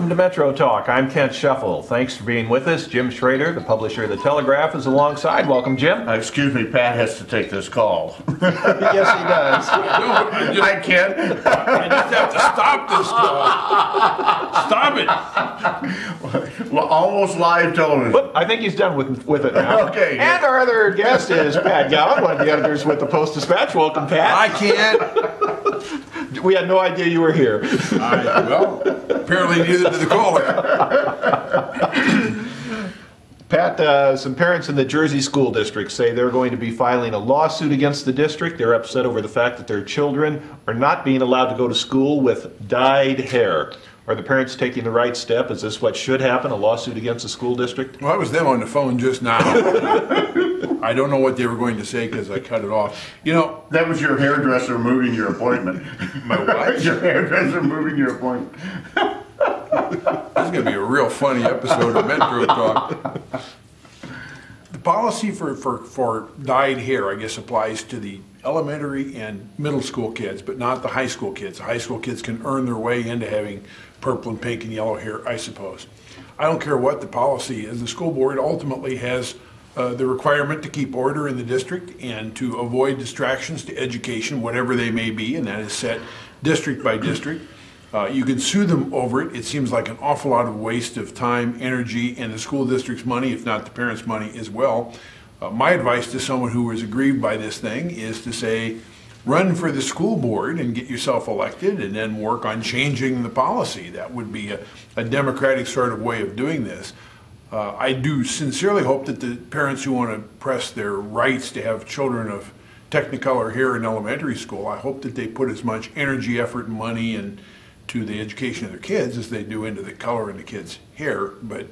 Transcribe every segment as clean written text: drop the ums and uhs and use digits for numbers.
Welcome to Metro Talk. I'm Kent Shuffle. Thanks for being with us. Jim Schrader, the publisher of the Telegraph, is alongside. Welcome, Jim. Excuse me, Pat has to take this call. Yes, he does. I can't. I just have to stop this call. Stop it. Well, almost live television. Whoop, I think he's done with it now. Okay. And our other guest is Pat Gowan, one of the editors with the Post-Dispatch. Welcome, Pat. I can't. We had no idea you were here. Well, apparently neither did the caller. Pat, some parents in the Jersey school district say they're going to be filing a lawsuit against the district. They're upset over the fact that their children are not being allowed to go to school with dyed hair. Are the parents taking the right step? Is this what should happen, a lawsuit against the school district? Well, I was them on the phone just now. I don't know what they were going to say because I cut it off. You know, That was your hairdresser moving your appointment. my wife. Your hairdresser moving your appointment. This is going to be a real funny episode of Metro Talk. The policy for dyed hair, I guess, applies to the elementary and middle school kids, but not the high school kids. The high school kids can earn their way into having purple and pink and yellow hair, I suppose. I don't care what the policy is. The school board ultimately has the requirement to keep order in the district and to avoid distractions to education, whatever they may be, and that is set district by district. You can sue them over it. It seems like an awful lot of waste of time, energy, and the school district's money, if not the parents' money as well. My advice to someone who is aggrieved by this thing is to say, run for the school board and get yourself elected and then work on changing the policy. That would be a democratic sort of way of doing this. I do sincerely hope that the parents who want to press their rights to have children of technicolor hair in elementary school, I hope that they put as much energy, effort, and money into the education of their kids as they do into the color in the kids' hair. But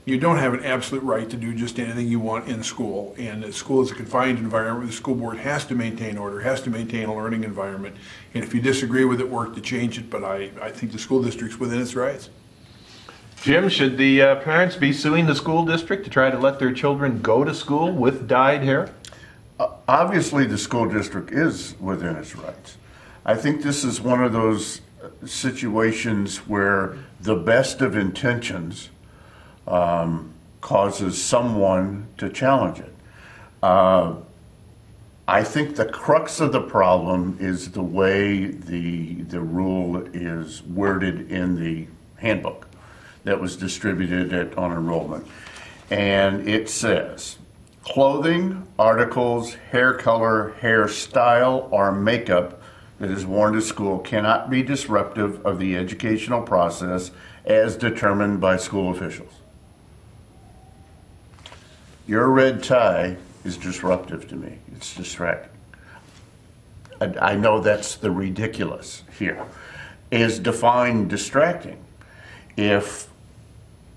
you don't have an absolute right to do just anything you want in school. And the school is a confined environment. The school board has to maintain order, has to maintain a learning environment. And if you disagree with it, work to change it. But I think the school district's within its rights. Jim, should the parents be suing the school district to try to let their children go to school with dyed hair? Obviously, the school district is within its rights. I think this is one of those situations where the best of intentions causes someone to challenge it. I think the crux of the problem is the way the rule is worded in the handbook that was distributed on enrollment. And it says, clothing, articles, hair color, hairstyle, or makeup that is worn to school cannot be disruptive of the educational process as determined by school officials. Your red tie is disruptive to me. It's distracting. I know that's the ridiculous here. Is define distracting. If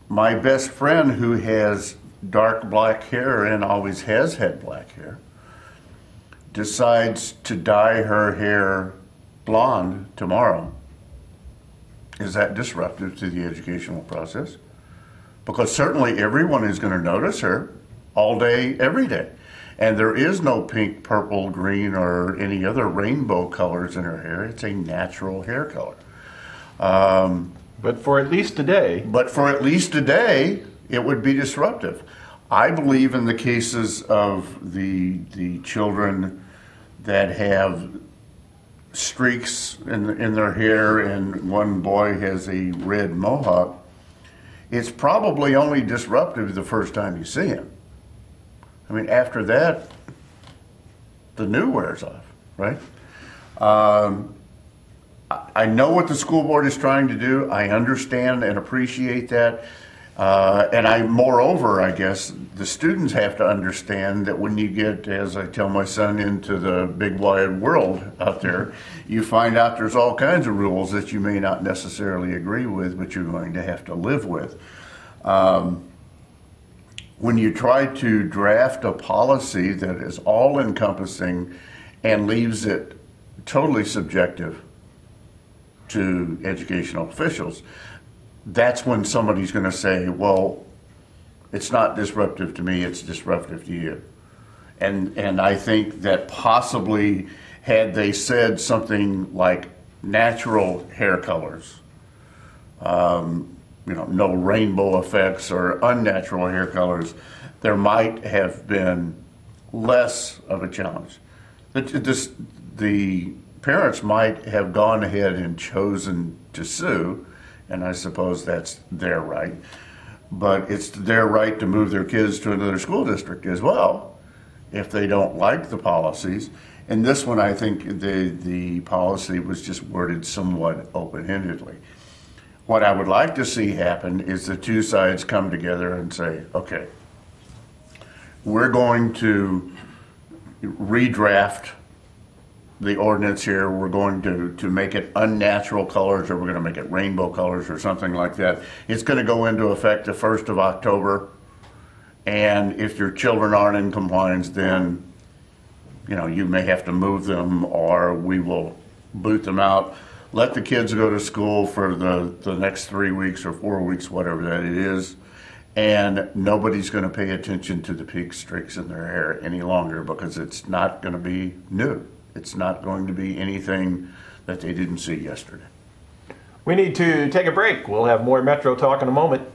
my best friend who has dark black hair and always has had black hair decides to dye her hair blonde tomorrow, is that disruptive to the educational process? Because certainly everyone is going to notice her all day, every day. And there is no pink, purple, green, or any other rainbow colors in her hair. It's a natural hair color. But for at least a day. But for at least a day, it would be disruptive. I believe in the cases of the children that have streaks in their hair and one boy has a red mohawk, it's probably only disruptive the first time you see him. I mean, after that, the new wears off, right? I know what the school board is trying to do. I understand and appreciate that. And moreover, I guess, the students have to understand that when you get, as I tell my son, into the big wide world out there, you find out there's all kinds of rules that you may not necessarily agree with, but you're going to have to live with. When you try to draft a policy that is all-encompassing and leaves it totally subjective to educational officials, that's when somebody's going to say, well, it's not disruptive to me, it's disruptive to you. And I think that possibly had they said something like natural hair colors, no rainbow effects or unnatural hair colors, there might have been less of a challenge. The parents might have gone ahead and chosen to sue, and I suppose that's their right, but it's their right to move their kids to another school district as well if they don't like the policies. And this one, I think the policy was just worded somewhat open-endedly. What I would like to see happen is the two sides come together and say, okay, we're going to redraft the ordinance here. We're going to make it unnatural colors, or we're going to make it rainbow colors or something like that. It's going to go into effect the 1st of October. And if your children aren't in compliance, then you may have to move them, or we will boot them out. Let the kids go to school for the next 3 weeks or 4 weeks, whatever that it is. And nobody's going to pay attention to the pink streaks in their hair any longer, because it's not going to be new. It's not going to be anything that they didn't see yesterday. We need to take a break. We'll have more Metro Talk in a moment.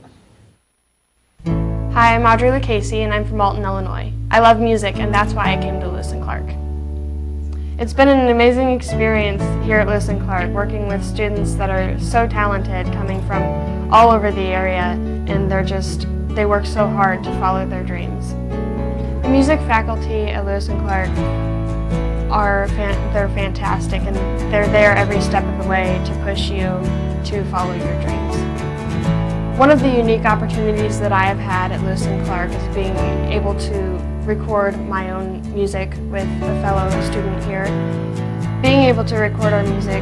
Hi, I'm Audrey Lucchese, and I'm from Alton, Illinois. I love music, and that's why I came to Lewis & Clark. It's been an amazing experience here at Lewis & Clark, working with students that are so talented, coming from all over the area, and they work so hard to follow their dreams. The music faculty at Lewis & Clark they're fantastic, and they're there every step of the way to push you to follow your dreams. One of the unique opportunities that I have had at Lewis & Clark is being able to record my own music with a fellow student here. Being able to record our music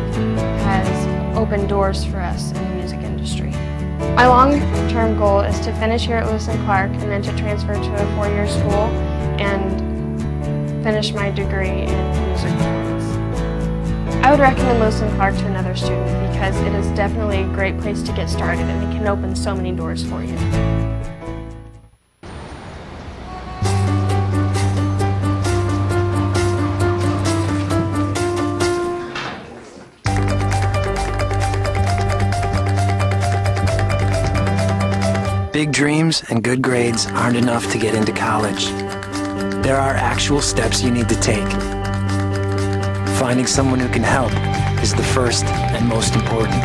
has opened doors for us in the music industry. My long-term goal is to finish here at Lewis & Clark and then to transfer to a 4-year school and finish my degree in music performance. I would recommend Lewis & Clark to another student because it is definitely a great place to get started, and it can open so many doors for you. Big dreams and good grades aren't enough to get into college. There are actual steps you need to take. Finding someone who can help is the first and most important.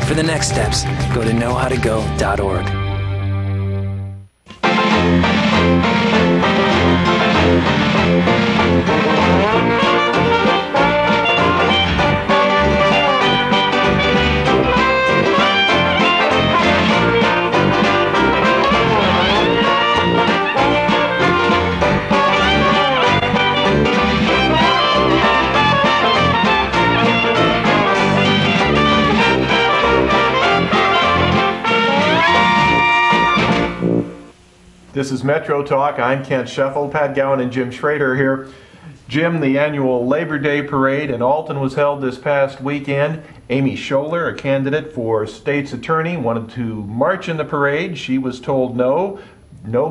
For the next steps, go to knowhowtogo.org. This is Metro Talk. I'm Kent Scheffel. Pat Gowan and Jim Schrader here. Jim, the annual Labor Day Parade in Alton was held this past weekend. Amy Scholler, a candidate for state's attorney, wanted to march in the parade. She was told no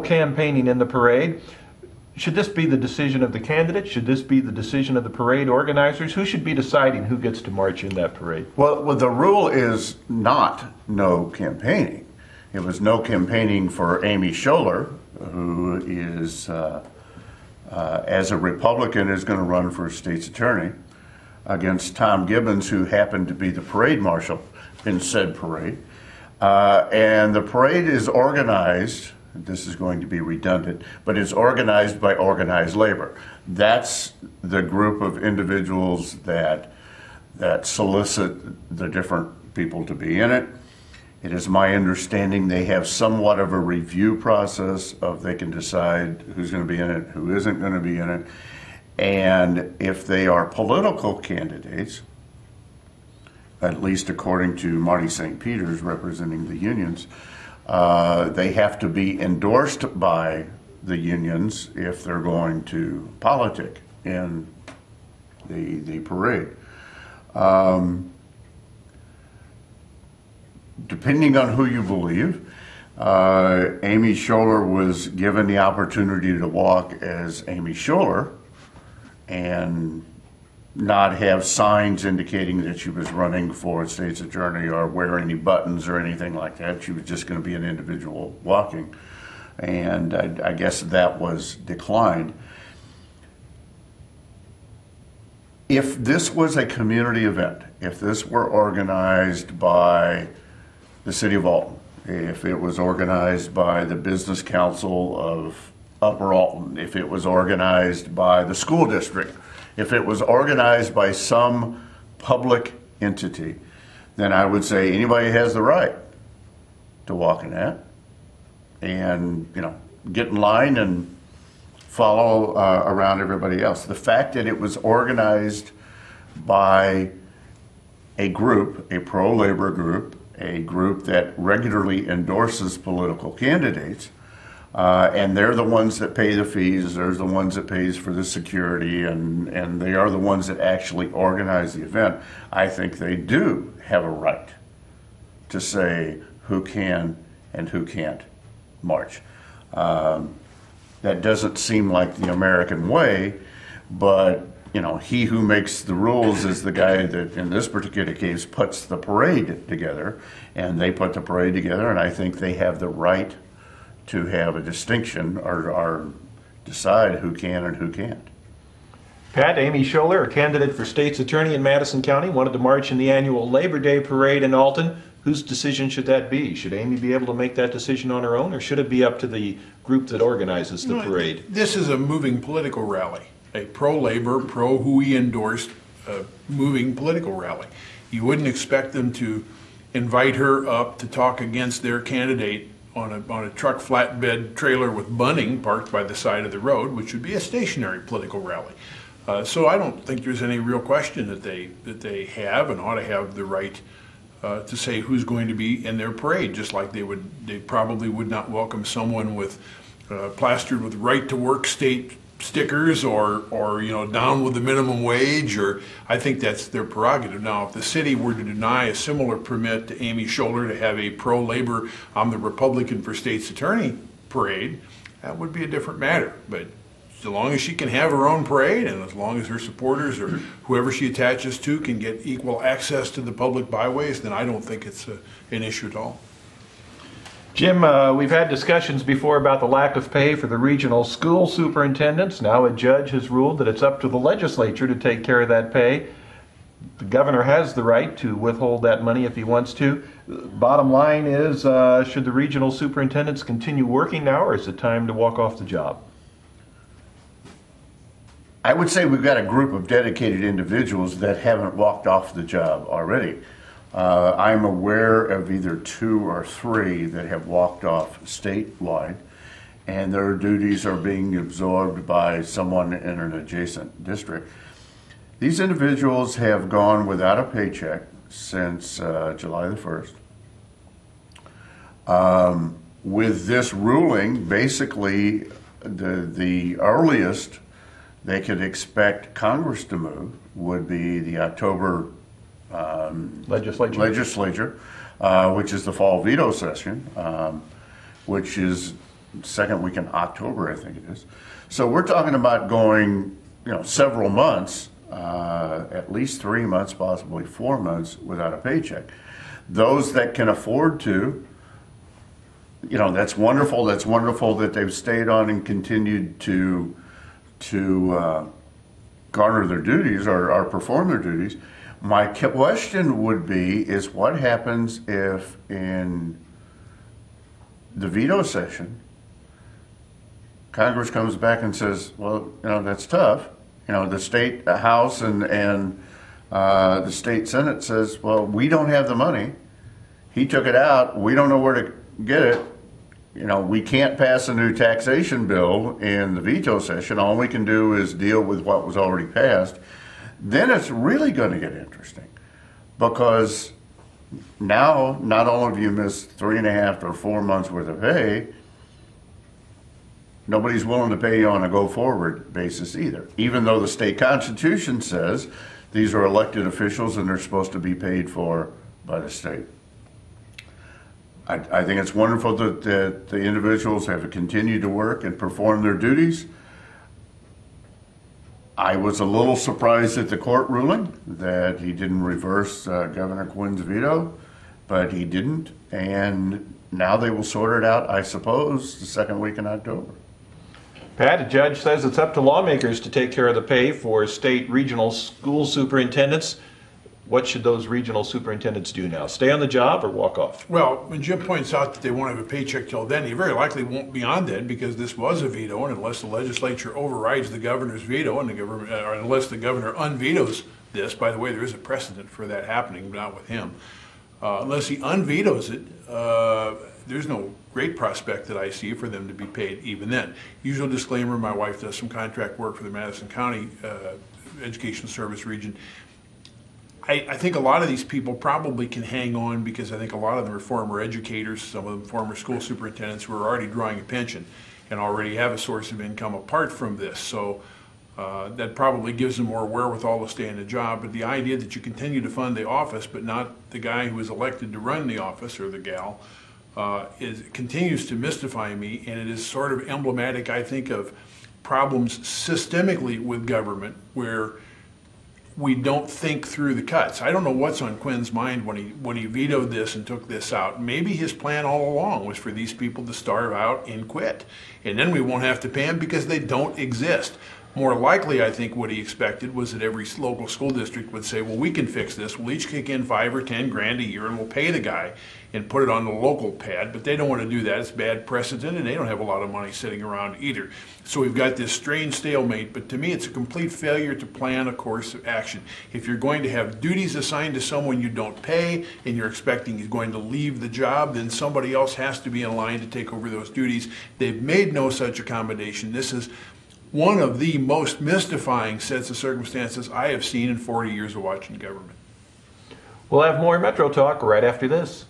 campaigning in the parade. Should this be the decision of the candidate? Should this be the decision of the parade organizers? Who should be deciding who gets to march in that parade? Well, the rule is not no campaigning. It was no campaigning for Amy Scholler, who is, as a Republican, is going to run for state's attorney, against Tom Gibbons, who happened to be the parade marshal in said parade. And the parade is organized, this is going to be redundant, but it's organized by organized labor. That's the group of individuals that solicit the different people to be in it. It is my understanding they have somewhat of a review process of they can decide who's going to be in it, who isn't going to be in it. And if they are political candidates, at least according to Marty St. Peter's representing the unions, they have to be endorsed by the unions if they're going to politic in the parade. Depending on who you believe, Amy Scholler was given the opportunity to walk as Amy Scholler, and not have signs indicating that she was running for state's attorney or wear any buttons or anything like that. She was just going to be an individual walking. And I guess that was declined. If this was a community event, if this were organized by the city of Alton, if it was organized by the Business Council of Upper Alton, if it was organized by the school district, if it was organized by some public entity, then I would say anybody has the right to walk in that and, you know, get in line and follow around everybody else. The fact that it was organized by a group, a pro-labor group, a group that regularly endorses political candidates, and they're the ones that pay the fees, they're the ones that pays for the security, and they are the ones that actually organize the event. I think they do have a right to say who can and who can't march. That doesn't seem like the American way, but you know, he who makes the rules is the guy that, in this particular case, puts the parade together, and they put the parade together, and I think they have the right to have a distinction or decide who can and who can't. Pat, Amy Scholler, a candidate for state's attorney in Madison County, wanted to march in the annual Labor Day parade in Alton. Whose decision should that be? Should Amy be able to make that decision on her own, or should it be up to the group that organizes the parade? This is a moving political rally, a pro-labor, pro-who he endorsed moving political rally. You wouldn't expect them to invite her up to talk against their candidate on a truck flatbed trailer with bunting parked by the side of the road, which would be a stationary political rally. So I don't think there's any real question that they have and ought to have the right to say who's going to be in their parade, just like they probably would not welcome someone with plastered with right to work state stickers or you know, down with the minimum wage, or I think that's their prerogative. Now, if the city were to deny a similar permit to Amy Scholler to have a pro-labor, I'm the Republican for state's attorney parade, that would be a different matter. But so long as she can have her own parade, and as long as her supporters or whoever she attaches to can get equal access to the public byways, then I don't think it's an issue at all. Jim, we've had discussions before about the lack of pay for the regional school superintendents. Now a judge has ruled that it's up to the legislature to take care of that pay. The governor has the right to withhold that money if he wants to. Bottom line is, should the regional superintendents continue working now, or is it time to walk off the job? I would say we've got a group of dedicated individuals that haven't walked off the job already. I'm aware of either 2 or 3 that have walked off statewide, and their duties are being absorbed by someone in an adjacent district. These individuals have gone without a paycheck since July the 1st. With this ruling, basically the earliest they could expect Congress to move would be the October legislature, which is the fall veto session, which is second week in October, I think it is. So we're talking about going, you know, several months, at least 3 months, possibly 4 months without a paycheck. Those that can afford to, you know, that's wonderful. That's wonderful that they've stayed on and continued to garner their duties or perform their duties. My question would be is what happens if in the veto session Congress comes back and says, well, you know, that's tough. You know, the state House and the state Senate says, well, we don't have the money. He took it out. We don't know where to get it. You know, we can't pass a new taxation bill in the veto session. All we can do is deal with what was already passed. Then it's really going to get interesting, because now not only have you missed 3.5 or 4 months worth of pay, nobody's willing to pay you on a go-forward basis either, even though the state constitution says these are elected officials and they're supposed to be paid for by the state. I think it's wonderful that the individuals have continued to work and perform their duties. I was a little surprised at the court ruling that he didn't reverse Governor Quinn's veto, but he didn't, and now they will sort it out, I suppose, the second week in October. Pat, a judge says it's up to lawmakers to take care of the pay for state regional school superintendents. What should those regional superintendents do now? Stay on the job or walk off? Well, when Jim points out that they won't have a paycheck till then, he very likely won't be on then because this was a veto, and unless the legislature overrides the governor's veto and the government, or unless the governor unvetoes this, by the way, there is a precedent for that happening, but not with him. Unless he unvetoes it, there's no great prospect that I see for them to be paid even then. Usual disclaimer, my wife does some contract work for the Madison County Education Service region. I think a lot of these people probably can hang on because I think a lot of them are former educators, some of them former school superintendents who are already drawing a pension and already have a source of income apart from this. So that probably gives them more wherewithal to stay in the job. But the idea that you continue to fund the office but not the guy who is elected to run the office or the gal continues to mystify me, and it is sort of emblematic, I think, of problems systemically with government where we don't think through the cuts. I don't know what's on Quinn's mind when he vetoed this and took this out. Maybe his plan all along was for these people to starve out and quit, and then we won't have to pay them because they don't exist. More likely, I think what he expected was that every local school district would say, well, we can fix this. We'll each kick in $5 or $10 a year and we'll pay the guy and put it on the local pad. But they don't want to do that. It's bad precedent, and they don't have a lot of money sitting around either. So we've got this strange stalemate. But to me, it's a complete failure to plan a course of action. If you're going to have duties assigned to someone you don't pay and you're expecting he's going to leave the job, then somebody else has to be in line to take over those duties. They've made no such accommodation. This is one of the most mystifying sets of circumstances I have seen in 40 years of watching government. We'll have more Metro Talk right after this.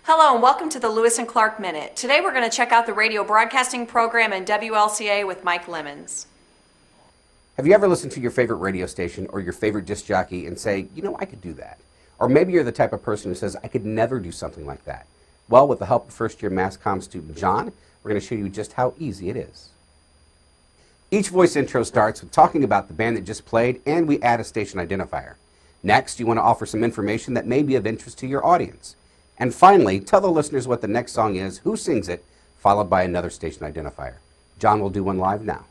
Hello and welcome to the Lewis and Clark Minute. Today we're going to check out the radio broadcasting program in WLCA with Mike Lemons. Have you ever listened to your favorite radio station or your favorite disc jockey and say, you know, I could do that? Or maybe you're the type of person who says, I could never do something like that. Well, with the help of first-year Mass Comm student John, we're going to show you just how easy it is. Each voice intro starts with talking about the band that just played, and we add a station identifier. Next, you want to offer some information that may be of interest to your audience. And finally, tell the listeners what the next song is, who sings it, followed by another station identifier. John will do one live now.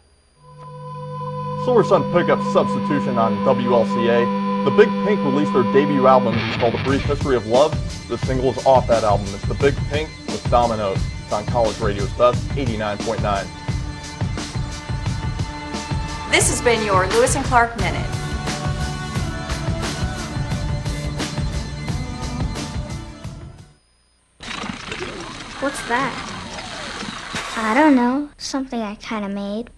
Silver Sun Pickup Substitution on WLCA. The Big Pink released their debut album called A Brief History of Love. The single is off that album. It's The Big Pink with Dominoes. It's on College Radio's Best 89.9. This has been your Lewis and Clark Minute. What's that? I don't know. Something I kind of made.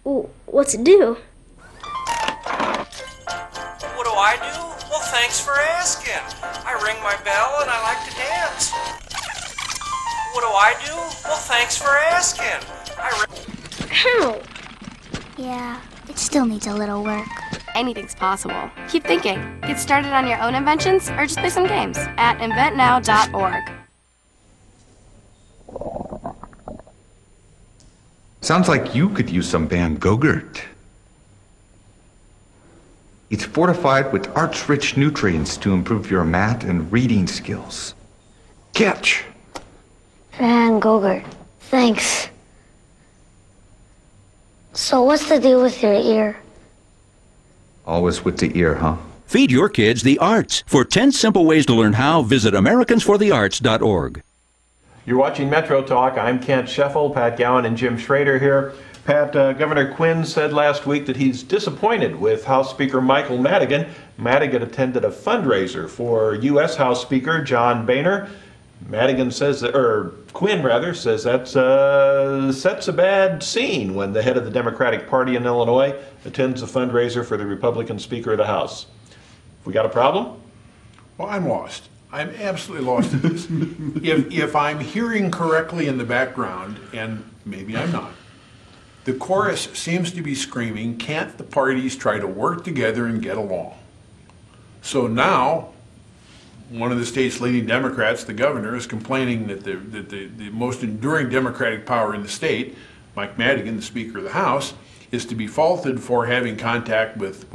Ooh, what's it do? What do I do? Well, thanks for asking. I ring my bell and I like to dance. What do I do? Well, thanks for asking. Ow! Yeah, it still needs a little work. Anything's possible. Keep thinking. Get started on your own inventions or just play some games at inventnow.org. Sounds like you could use some Van Gogurt. It's fortified with arch-rich nutrients to improve your math and reading skills. Catch! Van Gogurt. Thanks. So what's the deal with your ear? Always with the ear, huh? Feed your kids the arts. For 10 simple ways to learn how, visit AmericansForTheArts.org. You're watching Metro Talk. I'm Kent Scheffel, Pat Gowan, and Jim Schrader here. Pat, Governor Quinn said last week that he's disappointed with House Speaker Michael Madigan. Madigan attended a fundraiser for U.S. House Speaker John Boehner. Madigan says that, or Quinn rather, says that sets a bad scene when the head of the Democratic Party in Illinois attends a fundraiser for the Republican Speaker of the House. We got a problem? Well, I'm lost. I'm absolutely lost at this. If I'm hearing correctly in the background, and maybe I'm not, the chorus seems to be screaming, can't the parties try to work together and get along? So now, one of the state's leading Democrats, the governor, is complaining that the most enduring Democratic power in the state, Mike Madigan, the Speaker of the House, is to be faulted for having contact with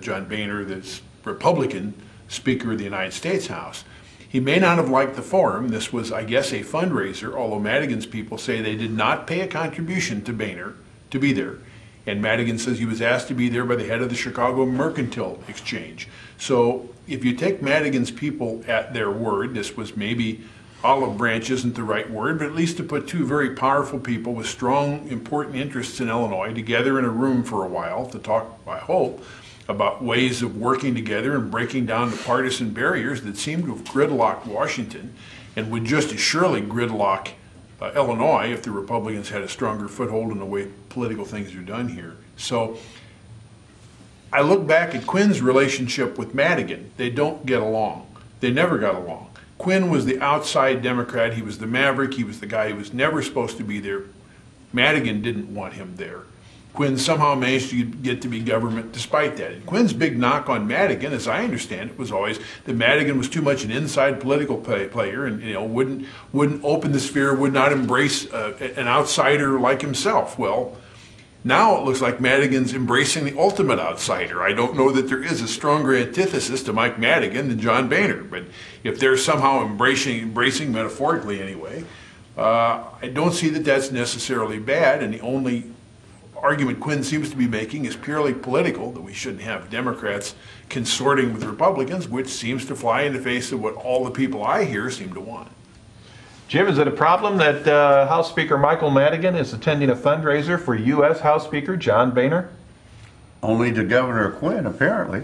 John Boehner, the Republican Speaker of the United States House. He may not have liked the forum. This was, I guess, a fundraiser, although Madigan's people say they did not pay a contribution to Boehner to be there. And Madigan says he was asked to be there by the head of the Chicago Mercantile Exchange. So if you take Madigan's people at their word, this was maybe olive branch isn't the right word, but at least to put two very powerful people with strong, important interests in Illinois together in a room for a while to talk, I hope, about ways of working together and breaking down the partisan barriers that seem to have gridlocked Washington and would just as surely gridlock Illinois if the Republicans had a stronger foothold in the way political things are done here. So I look back at Quinn's relationship with Madigan. They don't get along. They never got along. Quinn was the outside Democrat. He was the maverick. He was the guy who was never supposed to be there. Madigan didn't want him there. Quinn somehow managed to get to be government despite that. And Quinn's big knock on Madigan, as I understand it, was always that Madigan was too much an inside political player and wouldn't open the sphere, would not embrace an outsider like himself. Well, now it looks like Madigan's embracing the ultimate outsider. I don't know that there is a stronger antithesis to Mike Madigan than John Boehner, but if they're somehow embracing metaphorically anyway, I don't see that that's necessarily bad, and the only argument Quinn seems to be making is purely political, that we shouldn't have Democrats consorting with Republicans, which seems to fly in the face of what all the people I hear seem to want. Jim, is it a problem that House Speaker Michael Madigan is attending a fundraiser for U.S. House Speaker John Boehner? Only to Governor Quinn, apparently.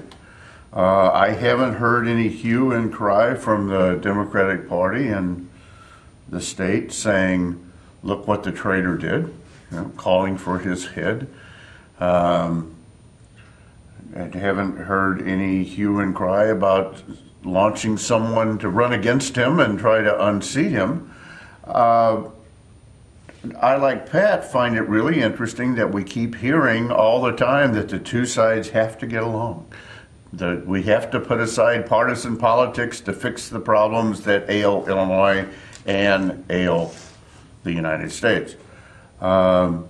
I haven't heard any hue and cry from the Democratic Party in the state saying, look what the traitor did. Calling for his head. I haven't heard any hue and cry about launching someone to run against him and try to unseat him. I, like Pat, find it really interesting that we keep hearing all the time that the two sides have to get along. That we have to put aside partisan politics to fix the problems that ail Illinois and ail the United States. And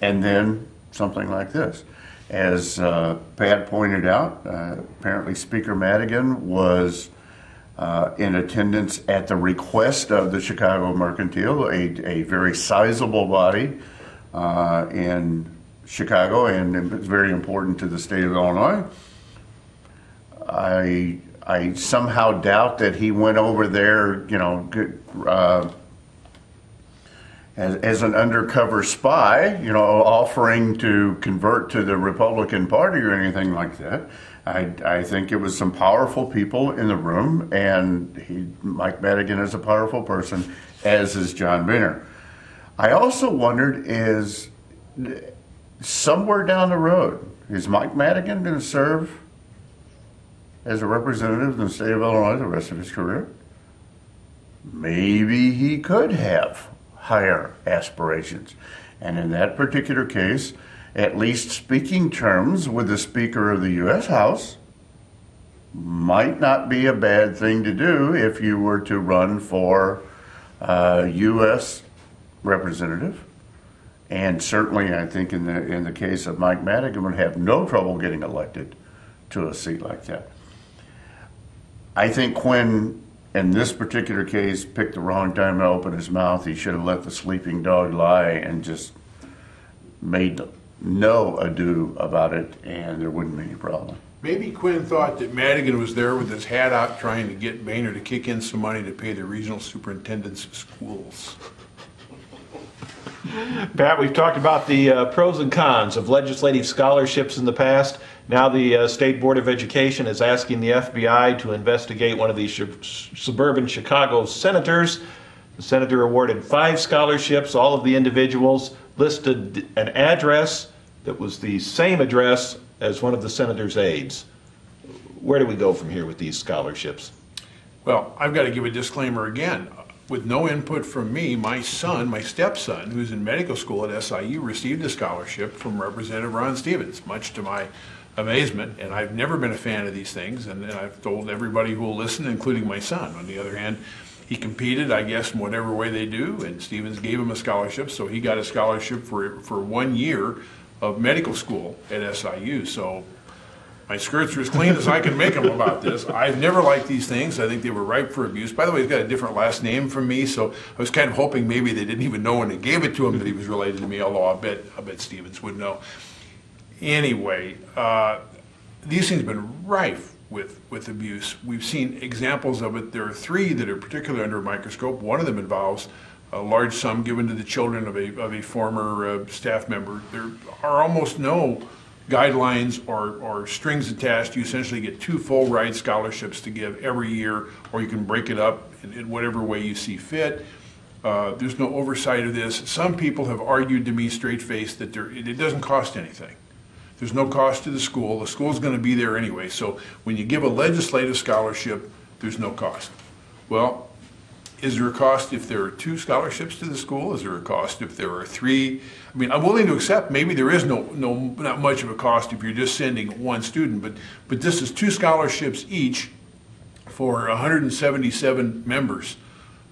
then something like this. As Pat pointed out, apparently Speaker Madigan was in attendance at the request of the Chicago Mercantile, a very sizable body in Chicago, and it's very important to the state of Illinois. I somehow doubt that he went over there, as an undercover spy, offering to convert to the Republican Party or anything like that. I think it was some powerful people in the room, and Mike Madigan is a powerful person, as is John Boehner. I also wondered, is somewhere down the road, is Mike Madigan going to serve as a representative in the state of Illinois the rest of his career? Maybe he could have higher aspirations. And in that particular case, at least speaking terms with the Speaker of the U.S. House might not be a bad thing to do if you were to run for U.S. representative. And certainly, I think in the case of Mike Madigan, would have no trouble getting elected to a seat like that. I think Quinn, in this particular case, picked the wrong time to open his mouth. He should have let the sleeping dog lie and just made no ado about it, and there wouldn't be any problem. Maybe Quinn thought that Madigan was there with his hat out trying to get Boehner to kick in some money to pay the regional superintendents of schools. Pat, we've talked about the pros and cons of legislative scholarships in the past. Now the State Board of Education is asking the FBI to investigate one of these suburban Chicago senators. The senator awarded 5 scholarships. All of the individuals listed an address that was the same address as one of the senator's aides. Where do we go from here with these scholarships? Well, I've got to give a disclaimer again. With no input from me, my stepson, who's in medical school at SIU, received a scholarship from Representative Ron Stevens, much to my amazement. And I've never been a fan of these things, and I've told everybody who will listen, including my son. On the other hand, He competed, I guess, in whatever way they do, and Stevens gave him a scholarship, so he got a scholarship for 1 year of medical school at SIU. So my skirts are as clean as I can make them about this. I've never liked these things. I think they were ripe for abuse. By the way, he's got a different last name from me, so I was kind of hoping maybe they didn't even know when they gave it to him that he was related to me, although I bet Stevens would know. Anyway, these things have been rife with abuse. We've seen examples of it. There are 3 that are particularly under a microscope. One of them involves a large sum given to the children of a former staff member. There are almost no guidelines or strings attached. You essentially get 2 full ride scholarships to give every year, or you can break it up in whatever way you see fit. There's no oversight of this. Some people have argued to me straight-faced that it doesn't cost anything. There's no cost to the school. The school's going to be there anyway. So when you give a legislative scholarship, there's no cost. Well, is there a cost if there are 2 scholarships to the school? Is there a cost if there are 3? I mean, I'm willing to accept maybe there is not much of a cost if you're just sending 1 student, but this is 2 scholarships each for 177 members.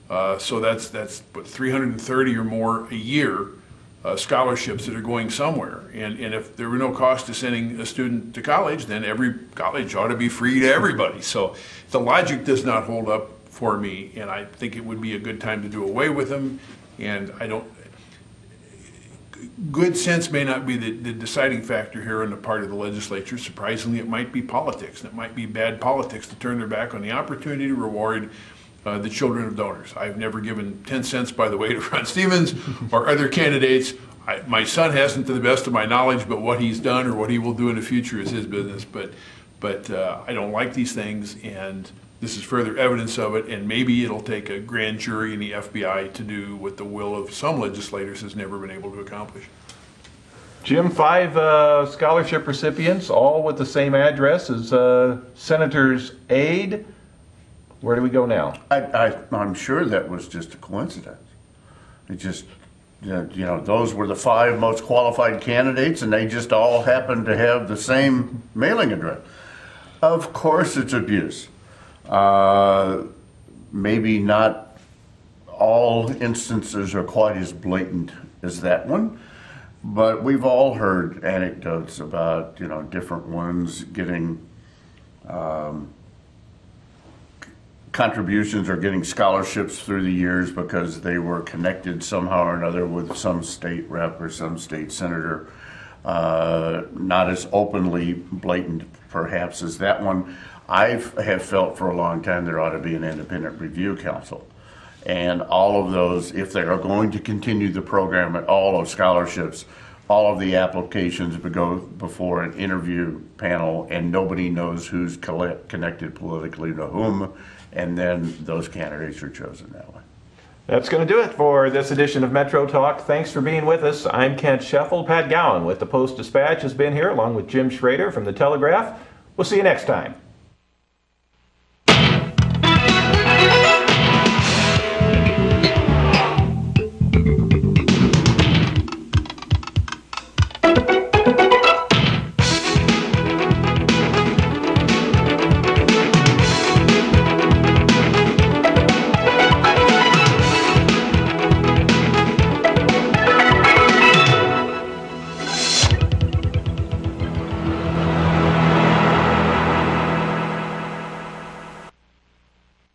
So that's what, 330 or more a year scholarships that are going somewhere. And if there were no cost to sending a student to college, then every college ought to be free to everybody. So the logic does not hold up for me, and I think it would be a good time to do away with them. And good sense may not be the deciding factor here on the part of the legislature. Surprisingly, it might be politics. It might be bad politics to turn their back on the opportunity to reward the children of donors. I've never given 10 cents, by the way, to Ron Stevens or other candidates. My son hasn't, to the best of my knowledge, but what he's done or what he will do in the future is his business. But I don't like these things, and this is further evidence of it, and maybe it'll take a grand jury and the FBI to do what the will of some legislators has never been able to accomplish. Jim, 5 scholarship recipients, all with the same address as Senator's aide. Where do we go now? I'm sure that was just a coincidence. It just, those were the 5 most qualified candidates, and they just all happened to have the same mailing address. Of course it's abuse. Maybe not all instances are quite as blatant as that one, but we've all heard anecdotes about, different ones getting contributions or getting scholarships through the years because they were connected somehow or another with some state rep or some state senator. Not as openly blatant perhaps as that one. I have felt for a long time there ought to be an independent review council. And all of those, if they are going to continue the program at all of scholarships, all of the applications would go before an interview panel, and nobody knows who's connected politically to whom, and then those candidates are chosen that way. That's going to do it for this edition of Metro Talk. Thanks for being with us. I'm Kent Scheffel. Pat Gowan with the Post-Dispatch has been here, along with Jim Schrader from the Telegraph. We'll see you next time.